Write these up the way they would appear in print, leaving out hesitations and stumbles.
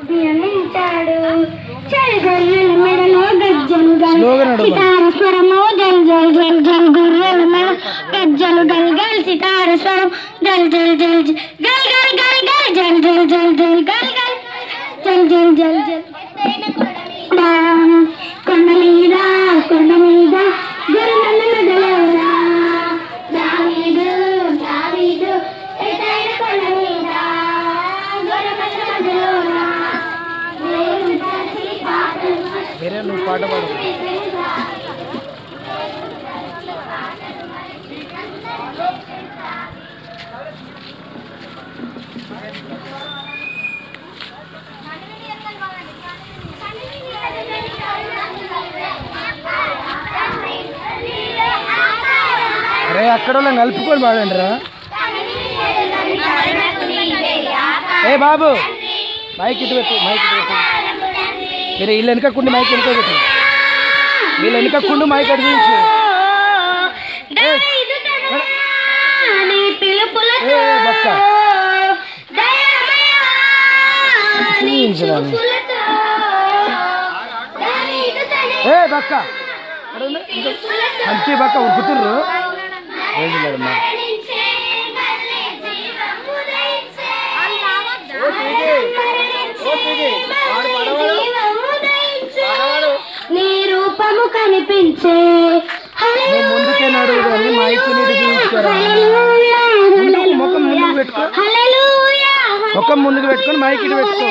నియమించాడు. చెడుగొర్రెల మెడలో గజ్జలు గల్ సితార స్వరము జల్ జల్ జల్ జల్ గొర్రెల మెడ గజ్జలు గల్ గల్ సితార స్వరం జల్ జల్ జల్ గల్ గల్ గల్ గల్ జల్ జల్ జల్ జల్ గల్ గల్ జల్ జల్ జల్ జల్ కొండ మీద కొండ మీద గొర్రెల మెడలోరా దావీదు దావీదు ఎత్తైన కొండ మీద గొర్రెల మెడలోరా వేరే నువ్వు పాట పాడు. అరే అక్కడ కలుపుకొని పాడండి రా. ఏ బాబు మైక్ ఇటు పెట్టు, మైక్ ఇటు పెట్టు. మీరు వీళ్ళు వెనకకుండా మైక్ వెనుక పెట్టు, వీళ్ళు వెనకకుండా మైక్ అటు చూపించు. బక్క ఏ బక్క అంతే బక్క ఉరుకుతుర్రు మేడమ్మా. నీ రూపము కనిపించే ముందుకే నడువు కానీ మైక్ నీటి చూపించుకోరా. ముఖం ముందుకు పెట్టుకో, ముఖం ముందుకు పెట్టుకొని మైక్ ఇటు పెట్టుకో.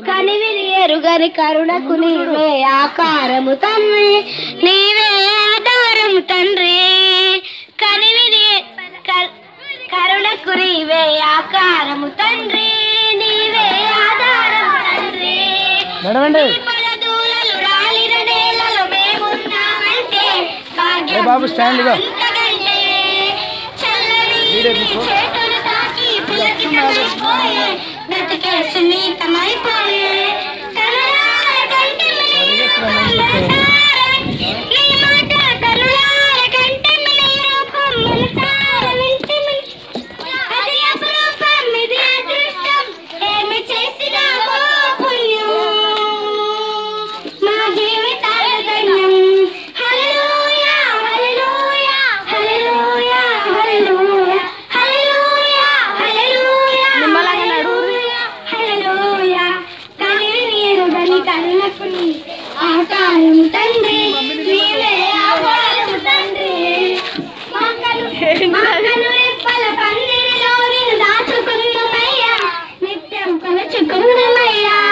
కనివిని ఎరుగని కరుణకు నీవే ఆకారము తండ్రి, నీవే ఆధారము తండ్రి. కనివిని కరుణకు నీవే ఆకారము తండ్రి, నీవే ఆధారము తండ్రి. రాలిన నేలలో మేమున్నామంటే బాబు స్టాండ్గా చేతులు తాకి పులకితమైపోయే బ్రతికే సున్నితమైపోయే నీ మాట తరులార కంటే నీ రూపం మనసార వింటిమి. అది అపురూపం ఇది అదృష్టం, ఏమి చేసినామో పుణ్యం, మా జీవితాల ధన్యం. హల్లెలూయా హల్లెలూయా హల్లెలూయా హల్లెలూయా హల్లెలూయా హల్లెలూయా హల్లెలూయా. కనివిని ఎరుగని కరుణకు నీ ఆకారం తండ్రి, నీవే ఆధారము తండ్రి. మక్కను రెప్పల పందిరిలో నిన్ను దాచుకున్నామయ్యా, నిత్యం కొలుచుకున్నాం.